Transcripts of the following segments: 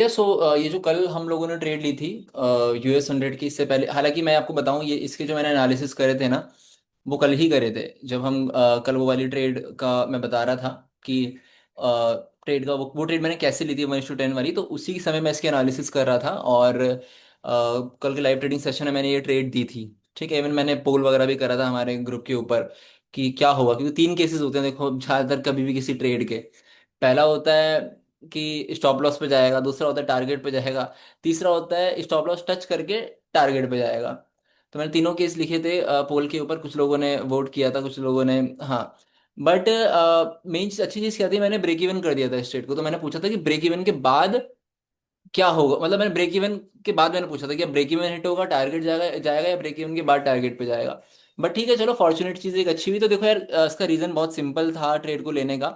ये जो कल हम लोगों ने ट्रेड ली थी US 100 की, इससे पहले हालांकि मैं आपको बताऊं, ये इसके जो मैंने एनालिसिस करे थे ना, वो कल ही करे थे। जब हम कल वो वाली ट्रेड का मैं बता रहा था कि ट्रेड का वो ट्रेड मैंने कैसे ली थी 1:10 वाली, तो उसी समय मैं इसके एनालिसिस कर रहा था। और कल के लाइव ट्रेडिंग सेशन में मैंने ये ट्रेड दी थी। ठीक है, इवन मैंने पोल वगैरह भी करा था हमारे ग्रुप के ऊपर कि क्या होगा, क्योंकि तीन केसेस होते हैं देखो ज़्यादातर कभी भी किसी ट्रेड के। पहला होता है कि स्टॉप लॉस पे जाएगा, दूसरा होता है टारगेट पे जाएगा, तीसरा होता है स्टॉप लॉस टच करके टारगेट पे जाएगा। तो मैंने तीनों केस लिखे थे पोल के ऊपर, कुछ लोगों ने वोट किया था, कुछ लोगों ने। हाँ, बट मेन चीज, अच्छी चीज क्या थी, मैंने ब्रेक इवन कर दिया था स्ट्रेट को। तो मैंने पूछा था कि ब्रेक इवन के बाद क्या होगा, मतलब मैंने ब्रेक इवन के बाद मैंने पूछा था कि ब्रेक इवन हिट होगा, टारगेट जाएगा जाएगा या ब्रेक इवन के बाद टारगेट पे जाएगा। बट ठीक है, चलो फॉर्चुनेट चीज एक अच्छी हुई। तो देखो यार, इसका रीजन बहुत सिंपल था ट्रेड को लेने का।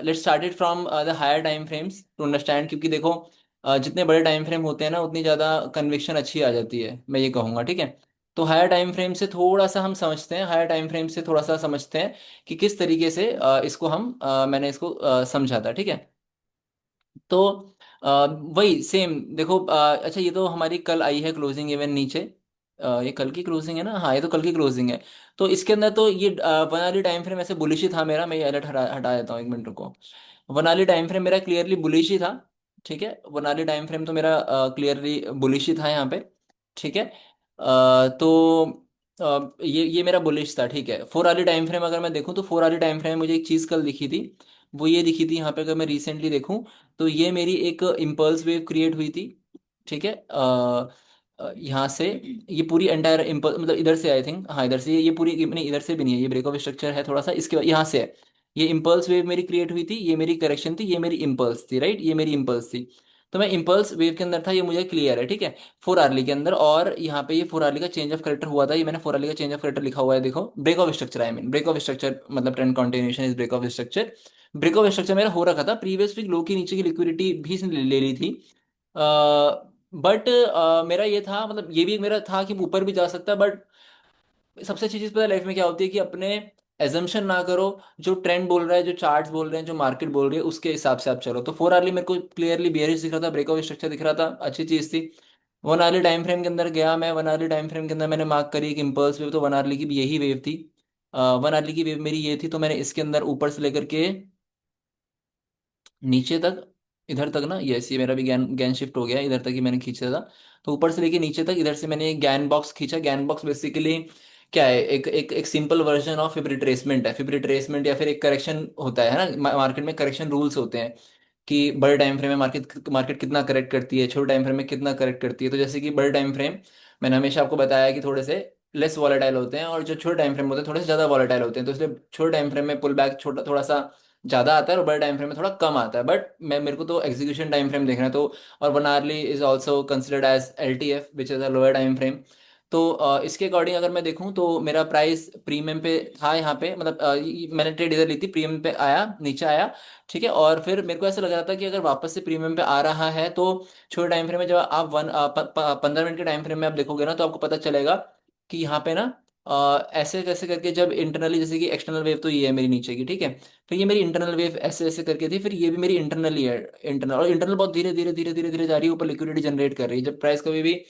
Let's start it from the higher time frames to understand, क्योंकि देखो जितने बड़े टाइम फ्रेम होते हैं ना, उतनी ज़्यादा कन्विक्शन अच्छी आ जाती है, मैं ये कहूँगा। ठीक है, तो हायर टाइम फ्रेम से थोड़ा सा हम समझते हैं, हायर टाइम फ्रेम से थोड़ा सा समझते हैं कि किस तरीके से इसको हम मैंने इसको समझा था। ठीक है, तो वही सेम देखो। अच्छा, ये तो हमारी कल आई है क्लोजिंग इवन नीचे। ये कल की क्लोजिंग है ना, हाँ ये तो कल की क्लोजिंग है। तो इसके अंदर तो ये वन आवर्ली टाइम फ्रेम ऐसे बुलिश ही था मेरा। मैं ये अलर्ट हटा देता हूँ, एक मिनट रुको। वन आवर्ली टाइम फ्रेम मेरा क्लियरली बुलिश ही था। ठीक है, वन आवर्ली टाइम फ्रेम तो मेरा क्लियरली बुलिश ही था यहाँ पे। ठीक है, तो ये मेरा बुलिश था। ठीक है, फोर आवर्ली टाइम फ्रेम अगर मैं देखूँ, तो फोर आवर्ली टाइम फ्रेम में मुझे एक चीज़ कल दिखी थी। वो ये दिखी थी यहाँ पे, अगर मैं रिसेंटली देखूँ, तो ये मेरी एक इम्पल्स वेव क्रिएट हुई थी। ठीक है, यहाँ से ये पूरी एंटायर इम्पल्स, मतलब इधर से आई थिंक, हाँ इधर से, ये पूरी नहीं, इधर से भी नहीं है, ये ब्रेक ऑफ स्ट्रक्चर है थोड़ा सा, इसके बाद यहाँ से है। ये इम्पल्स वेव मेरी क्रिएट हुई थी, ये मेरी करेक्शन थी, ये मेरी इम्पल्स थी, राइट, ये मेरी इम्पल्स थी। तो मैं इम्पल्स वेव के अंदर था, ये मुझे क्लियर है। ठीक है, फोर आर्ली के अंदर, और यहाँ पे ये फोर आर्ली का चेंज ऑफ करेक्टर हुआ था। ये मैंने फोर आर्ली का चेंज ऑफ करेक्टर लिखा हुआ है, देखो break of structure, I mean break of structure, मतलब trend continuation is break of structure. Break of structure मेरा हो रखा था, प्रीवियस वीक लो की नीचे की लिक्विडिटी भी इसने ले ली थी। बट मेरा ये था, मतलब ये भी मेरा था कि ऊपर भी जा सकता है। बट सबसे अच्छी चीज पता है लाइफ में क्या होती है, कि अपने एजम्पशन ना करो। जो ट्रेंड बोल रहा है, जो चार्ट्स बोल रहे हैं, जो मार्केट बोल रही है, उसके हिसाब से आप चलो। तो फोर आवर्ली मेरे को क्लियरली बेयरिश दिख रहा था, ब्रेकआउट स्ट्रक्चर दिख रहा था, अच्छी चीज थी। वन आवर्ली टाइम फ्रेम के अंदर गया मैं, वन आवर्ली टाइम फ्रेम के अंदर मैंने मार्क करी एक इम्पल्स वेव, तो वन आवर्ली की भी यही वेव थी। वन आवर्ली की वेव मेरी ये थी, तो मैंने इसके अंदर ऊपर से लेकर के नीचे तक, इधर तक ना, यस ये मेरा भी गैन गैन शिफ्ट हो गया, इधर तक ही मैंने खींचा था। तो ऊपर से लेके नीचे तक, इधर से मैंने एक गैन बॉक्स खींचा। गैन बॉक्स बेसिकली क्या है, एक simple version of fib retracement है। फिब रिट्रेसमेंट या फिर एक करेक्शन होता है ना, मार्केट में करेक्शन रूल्स होते हैं कि बड़े टाइम फ्रेम में मार्केट मार्केट कितना करेक्ट करती है, छोटे टाइम फ्रेम में कितना करेक्ट करती है। तो जैसे कि बड़े टाइम फ्रेम, मैंने हमेशा आपको बताया कि थोड़े से लेस वॉलेटाइल होते हैं, और जो छोटे टाइम फ्रेम होते हैं थोड़े से ज़्यादा वॉलेटाइल होते हैं। तो इसलिए छोटे टाइम फ्रेम में पुल बैक छोटा थोड़ा सा ज़्यादा आता है, और बड़े टाइम फ्रेम में थोड़ा कम आता है। बट मैं मेरे को तो एग्जीक्यूशन टाइम फ्रेम देखना है। तो और one hourly is also considered as LTF, which is a lower time frame. तो इसके अकॉर्डिंग अगर मैं देखूं, तो मेरा प्राइस प्रीमियम पे था यहाँ पे, मतलब मैंने ट्रेड इधर ली थी, प्रीमियम पे आया, नीचे आया। ठीक है, और फिर मेरे को ऐसा लग रहा था कि अगर वापस से प्रीमियम पे आ रहा है, तो छोटे टाइम फ्रेम में जब आप 15 मिनट के टाइम फ्रेम में आप देखोगे ना, तो आपको पता चलेगा कि यहाँ पे ना ऐसे कैसे करके, जब इंटरनली, जैसे कि एक्सटर्नल वेव तो ये है मेरी नीचे की। ठीक है, फिर ये मेरी इंटरनल वेव ऐसे ऐसे करके थी, फिर ये भी मेरी इंटरनल ही है। इंटरनल, और इंटरनल बहुत धीरे धीरे धीरे धीरे धीरे जा रही है, ऊपर लिक्विडिटी जनरेट कर रही है। जब प्राइस कभी भी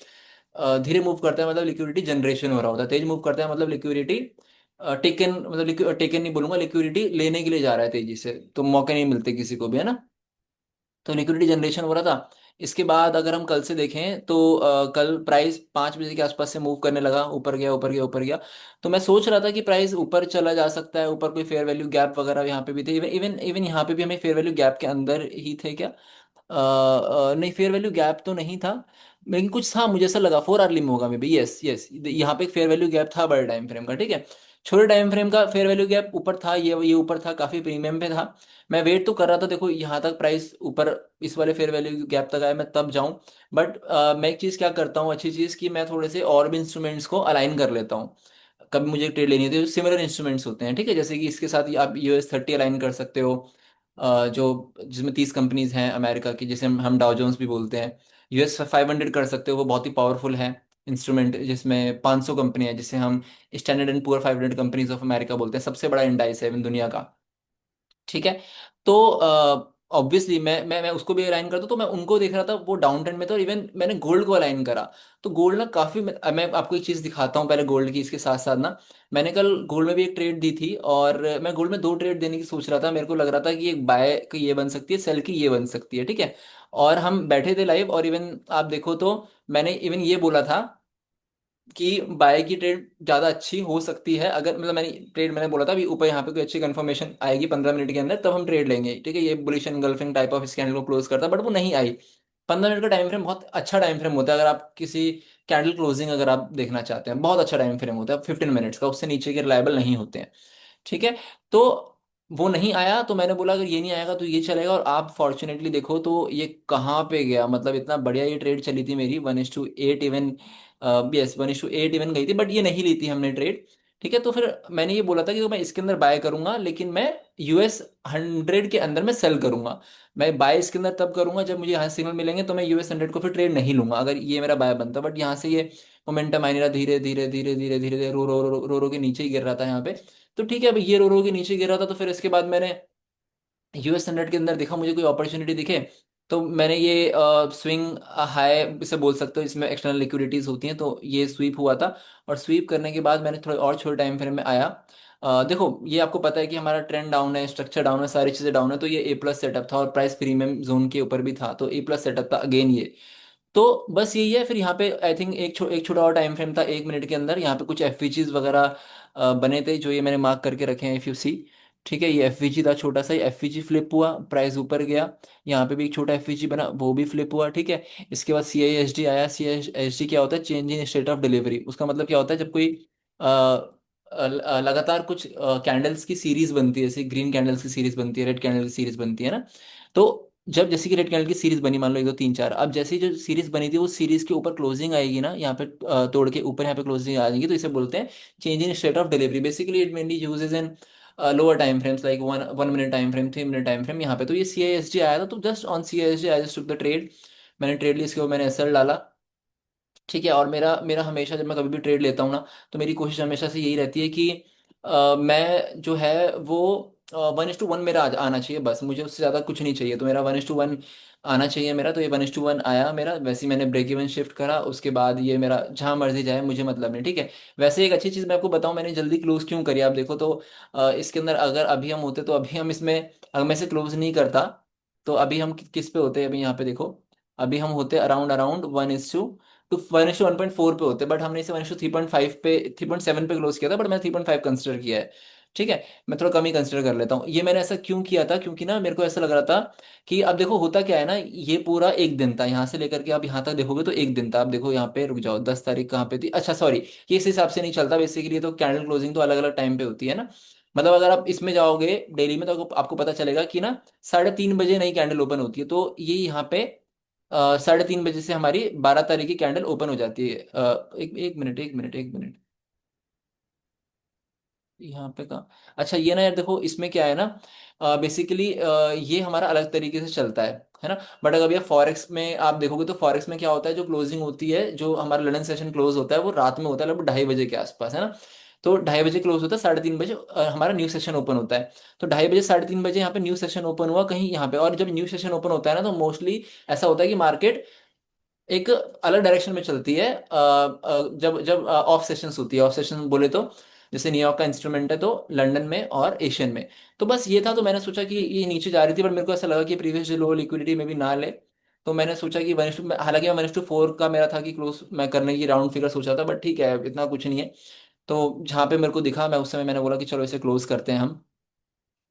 धीरे मूव करता है, मतलब लिक्विडिटी जनरेशन हो रहा होता है। तेज मूव करता है, मतलब लिक्विडिटी टेकन, मतलब टेकन नहीं बोलूंगा, लिक्विडिटी लेने के लिए जा रहा है तेजी से, तो मौके नहीं मिलते किसी को भी, है ना। तो लिक्विडिटी जनरेशन हो रहा था। इसके बाद अगर हम कल से देखें, तो कल प्राइस 5 बजे के आसपास से मूव करने लगा, ऊपर गया ऊपर गया ऊपर गया। तो मैं सोच रहा था कि प्राइस ऊपर चला जा सकता है, ऊपर कोई फेयर वैल्यू गैप वगैरह यहाँ पे भी थे। इवन इवन इवन यहाँ पे भी हमें फेयर वैल्यू गैप के अंदर ही थे क्या, नहीं फेयर वैल्यू गैप तो नहीं था, लेकिन कुछ था, मुझे ऐसा लगा फोर आवर्ली में होगा मे बी। यस यस, यहाँ पे एक फेयर वैल्यू गैप था बड़े टाइम फ्रेम का। ठीक है, छोटे टाइम फ्रेम का फेयर वैल्यू गैप ऊपर था, ये ऊपर था, काफी प्रीमियम पे था। मैं वेट तो कर रहा था, देखो यहाँ तक प्राइस ऊपर इस वाले फेयर वैल्यू गैप तक आया, मैं तब जाऊं। बट मैं एक चीज़ क्या करता हूँ, अच्छी चीज़ कि मैं थोड़े से और भी इंस्ट्रूमेंट्स को अलाइन कर लेता हूँ। कभी मुझे ट्रेड लेनी होती है, सिमिलर इंस्ट्रूमेंट्स होते हैं। ठीक है, जैसे कि इसके साथ ही आप US 30 अलाइन कर सकते हो, जो जिसमें 30 कंपनीज हैं अमेरिका की, जिसे हम डाउ जोन्स भी बोलते हैं। US 500 कर सकते हो, वो बहुत ही पावरफुल है इंस्ट्रूमेंट, जिसमें 500 कंपनी है, जिसे हम standard and poor 500 companies of America बोलते हैं, सबसे बड़ा इंडाइस है इवन दुनिया का। ठीक है, तो ऑब्वियसली मैं उसको भी अलाइन करता, तो मैं उनको देख रहा था वो डाउन ट्रेंड में था, और इवन मैंने गोल्ड को अलाइन करा। तो गोल्ड ना काफी, मैं आपको एक चीज दिखाता हूँ पहले गोल्ड की, इसके साथ साथ ना मैंने कल गोल्ड में भी एक ट्रेड दी थी, और मैं गोल्ड में दो ट्रेड देने की सोच रहा था। मेरे को लग रहा था कि एक बाय की ये बन सकती है, सेल की ये बन सकती है, ठीक है। और हम बैठे थे लाइव, और इवन आप देखो तो मैंने इवन ये बोला था कि बाय की ट्रेड ज्यादा अच्छी हो सकती है, अगर मतलब मैंने बोला था अभी ऊपर यहाँ पे कोई अच्छी कंफर्मेशन आएगी 15 मिनट के अंदर, तब हम ट्रेड लेंगे, ठीक है। ये bullish engulfing type of scandal को क्लोज करता, बट वो नहीं आई। 15 मिनट का टाइम फ्रेम बहुत अच्छा टाइम फ्रेम होता है, अगर आप किसी कैंडल क्लोजिंग अगर आप देखना चाहते हैं, बहुत अच्छा टाइम फ्रेम होता है 15 मिनट्स का, उससे नीचे के रिलायबल नहीं होते हैं, ठीक है। तो वो नहीं आया, तो मैंने बोला अगर ये नहीं आएगा तो ये चलेगा, और आप फॉर्चुनेटली देखो तो ये कहाँ पे गया, मतलब इतना बढ़िया ये ट्रेड चली थी मेरी, 1:8 इवन, यस 1:8 इवन गई थी, बट ये नहीं ली थी हमने ट्रेड, ठीक है। तो फिर मैंने ये बोला था कि तो मैं इसके अंदर बाय करूंगा, लेकिन मैं US 100 के अंदर मैं सेल करूंगा। मैं बाय इसके अंदर तब करूंगा जब मुझे यहाँ सिग्नल मिलेंगे, तो मैं US 100 को फिर ट्रेड नहीं लूंगा अगर ये मेरा बाय बनता, बट यहाँ से ये मोमेंटम आ नहीं रहा, धीरे धीरे धीरे धीरे धीरे धीरे रो के नीचे ही गिर रहा था यहाँ पे। तो ठीक है, अब ये रो के नीचे गिर रहा था, तो फिर इसके बाद मैंने US 100 के अंदर देखा मुझे कोई अपॉर्चुनिटी दिखे, तो मैंने ये स्विंग हाई इसे बोल सकते हो, इसमें एक्सटर्नल लिक्विडिटीज होती हैं, तो ये स्वीप हुआ था। और स्वीप करने के बाद मैंने थोड़े और छोटे टाइम फ्रेम में आया। देखो ये आपको पता है कि हमारा ट्रेंड डाउन है, स्ट्रक्चर डाउन है, सारी चीज़ें डाउन है, तो ये A+ सेटअप था, और प्राइस प्रीमियम जोन के ऊपर भी था, तो A+ सेटअप था अगेन ये। तो बस यही है। फिर यहाँ पे आई थिंक एक छोटा और टाइम फ्रेम था 1 मिनट के अंदर, यहाँ पे कुछ एफवीजीज वगैरह बने थे, जो ये मैंने मार्क करके रखे हैं, इफ यू सी, ठीक है। ये एफवीजी था, छोटा सा एफवीजी फ्लिप हुआ, प्राइस ऊपर गया। यहाँ पे भी एक छोटा एफवीजी बना, वो भी फ्लिप हुआ, ठीक है। इसके बाद CISD आया। CISD क्या होता है? Change in state of delivery. उसका मतलब क्या होता है? जब कोई लगातार कुछ कैंडल्स की सीरीज बनती है, जैसे ग्रीन कैंडल्स की सीरीज बनती है, रेड कैंडल की सीरीज बनती है ना, तो जब जैसे कि रेड कैंडल की सीरीज बनी, मान लो 1 2 3 4, अब जैसे ही जो सीरीज बनी थी वो सीरीज के ऊपर क्लोजिंग आएगी ना, यहाँ पे तोड़ के ऊपर यहाँ पे क्लोजिंग आ जाएगी, तो इसे बोलते हैं change in state of delivery. Basically it mainly uses in lower time frames like 1 minute time frame, 3 minute time frame. यहाँ पे तो ये CISD आया था, तो just on CISD I just took the trade. मैंने ट्रेड ली, इसके ऊपर मैंने SL डाला, ठीक है। और मेरा मेरा हमेशा जब मैं कभी भी ट्रेड लेता हूँ ना, तो मेरी कोशिश हमेशा से यही रहती है कि मैं जो है वो 1:1 मेरा आना चाहिए, बस मुझे उससे ज़्यादा कुछ नहीं चाहिए, तो मेरा 1:1 आना चाहिए मेरा। तो ये 1:1 आया मेरा, वैसे ही मैंने ब्रेक इवन शिफ्ट करा, उसके बाद ये मेरा जहाँ मर्जी जाए मुझे मतलब नहीं, ठीक है। वैसे एक अच्छी चीज़ मैं आपको बताऊँ, मैंने जल्दी क्लोज क्यों करी, आप देखो तो इसके अंदर अगर अभी हम होते, तो अभी हम इसमें, अगर मैं इसे क्लोज नहीं करता, तो अभी हम किस पे होते, अभी यहाँ पे देखो, अभी हम होते अराउंड अराउंड 1:1.4 पे होते, बट हमने इसे 1:3.5 पे, 3.7 पे क्लोज किया था, बट मैंने 3.5 कंसिडर किया है, ठीक है। मैं थोड़ा कम ही कंसिडर कर लेता हूँ। ये मैंने ऐसा क्यों किया था, क्योंकि ना मेरे को ऐसा लग रहा था कि अब देखो होता क्या है ना, ये पूरा एक दिन था, यहाँ से लेकर के आप यहाँ तक देखोगे तो एक दिन था। आप देखो यहाँ पे, रुक जाओ, 10 तारीख कहाँ पे थी, अच्छा सॉरी, ये इस हिसाब से नहीं चलता बेसिकली, तो कैंडल क्लोजिंग तो अलग अलग टाइम पे होती है ना। मतलब अगर आप इसमें जाओगे डेली में, तो आपको पता चलेगा कि ना 3:30 बजे नई कैंडल ओपन होती है, तो ये यहाँ पे 3:30 बजे से हमारी 12 तारीख की कैंडल ओपन हो जाती है। एक मिनट यहाँ पे का, अच्छा ये ना यार देखो, इसमें क्या है ना, बेसिकली ये हमारा अलग तरीके से चलता है ना। बट अगर भैया फॉरेक्स में आप देखोगे, तो फॉरेक्स में क्या होता है, जो क्लोजिंग होती है, जो हमारा लंदन सेशन क्लोज होता है, वो रात में होता है लगभग 2:30 बजे के आसपास, है ना। तो 2:30 बजे क्लोज होता है, 3:30 बजे हमारा न्यू सेशन ओपन होता है। तो 2:30 बजे 3:30 बजे यहाँ पे न्यू सेशन ओपन हुआ कहीं यहाँ पे, और जब न्यू सेशन ओपन होता है ना, तो मोस्टली ऐसा होता है कि मार्केट एक अलग डायरेक्शन में चलती है। जब जब ऑफ सेशंस होती है, ऑफ सेशन बोले तो जैसे न्यूयॉर्क का इंस्ट्रूमेंट है, तो लंदन में और एशियन में। तो बस ये था, तो मैंने सोचा कि ये नीचे जा रही थी, पर मेरे को ऐसा लगा कि प्रीवियस लो लिक्विडिटी में भी ना ले, तो मैंने सोचा कि 1:, हालांकि मैं 1:4 का मेरा था कि क्लोज मैं करने की राउंड फिगर सोचा था, बट ठीक है इतना कुछ नहीं है। तो जहाँ पे मेरे को दिखा, मैं उस समय मैंने बोला कि चलो इसे क्लोज करते हैं हम।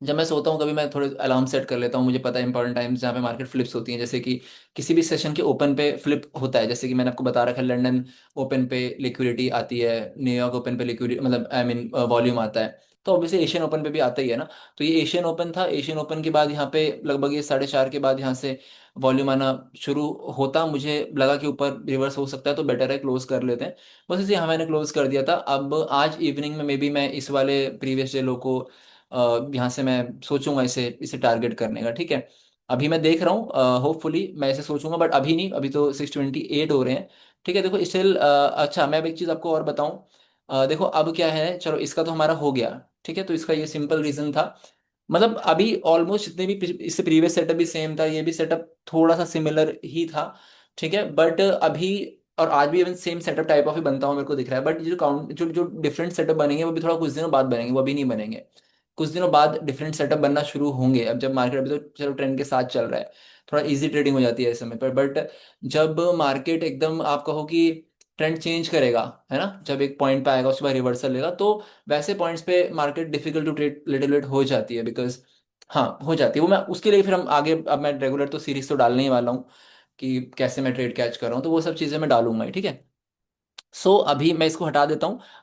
जब मैं सोता हूँ कभी, मैं थोड़े अलार्म सेट कर लेता हूँ, मुझे पता है इंपॉर्टेंट टाइम्स जहाँ पे मार्केट फ्लिप्स होती हैं, जैसे कि किसी भी सेशन के ओपन पे फ्लिप होता है, जैसे कि मैंने आपको बता रखा है, लंदन ओपन पे लिक्विडिटी आती है, न्यूयॉर्क ओपन पे लिक्विडिटी मतलब आई मीन वॉल्यूम आता है, तो ऑब्वियसली एशियन ओपन पे भी आता ही है ना। तो ये एशियन ओपन था, एशियन ओपन के बाद यहाँ पे लगभग ये 4:30 के बाद यहाँ से वॉल्यूम आना शुरू होता, मुझे लगा कि ऊपर रिवर्स हो सकता है, तो बेटर है क्लोज कर लेते हैं। बस इसे यहाँ मैंने क्लोज कर दिया था। अब आज इवनिंग में मे बी मैं इस वाले प्रीवियस डे लो को यहाँ से मैं सोचूंगा इसे इसे टारगेट करने का, ठीक है। अभी मैं देख रहा हूँ, होपफुली मैं इसे सोचूंगा, बट अभी नहीं, अभी तो 6:28 हो रहे हैं, ठीक है। देखो स्टिल, अच्छा मैं अब एक चीज़ आपको और बताऊं, देखो अब क्या है, चलो इसका तो हमारा हो गया, ठीक है, तो इसका ये सिंपल रीज़न था। मतलब अभी ऑलमोस्ट जितने भी इससे प्रीवियस सेटअप भी सेम था, ये भी सेटअप थोड़ा सा सिमिलर ही था। ठीक है, बट अभी और आज भी even same setup type of ही बनता हुआ मेरे को दिख रहा है, बट जो काउंट जो जो डिफरेंट सेटअप बनेंगे वो भी थोड़ा कुछ दिनों बाद बनेंगे, वो अभी नहीं बनेंगे। कुछ दिनों बाद डिफरेंट सेटअप बनना शुरू होंगे। अब जब मार्केट अभी तो चलो ट्रेंड के साथ चल रहा है, थोड़ा इजी ट्रेडिंग हो जाती है इस समय पर, बट जब मार्केट एकदम आप कहो कि ट्रेंड चेंज करेगा, है ना, जब एक पॉइंट पे आएगा उसके बाद रिवर्सल लेगा, तो वैसे पॉइंट्स पे market difficult to trade little bit हो जाती है, बिकॉज हाँ हो जाती है वो। मैं उसके लिए फिर हम आगे, अब मैं रेगुलर तो सीरीज तो डालने ही वाला हूँ कि कैसे मैं ट्रेड कैच कर रहा हूँ, तो वो सब चीज़ें मैं डालूंगा ही, ठीक है। सो अभी मैं इसको हटा देता हूँ।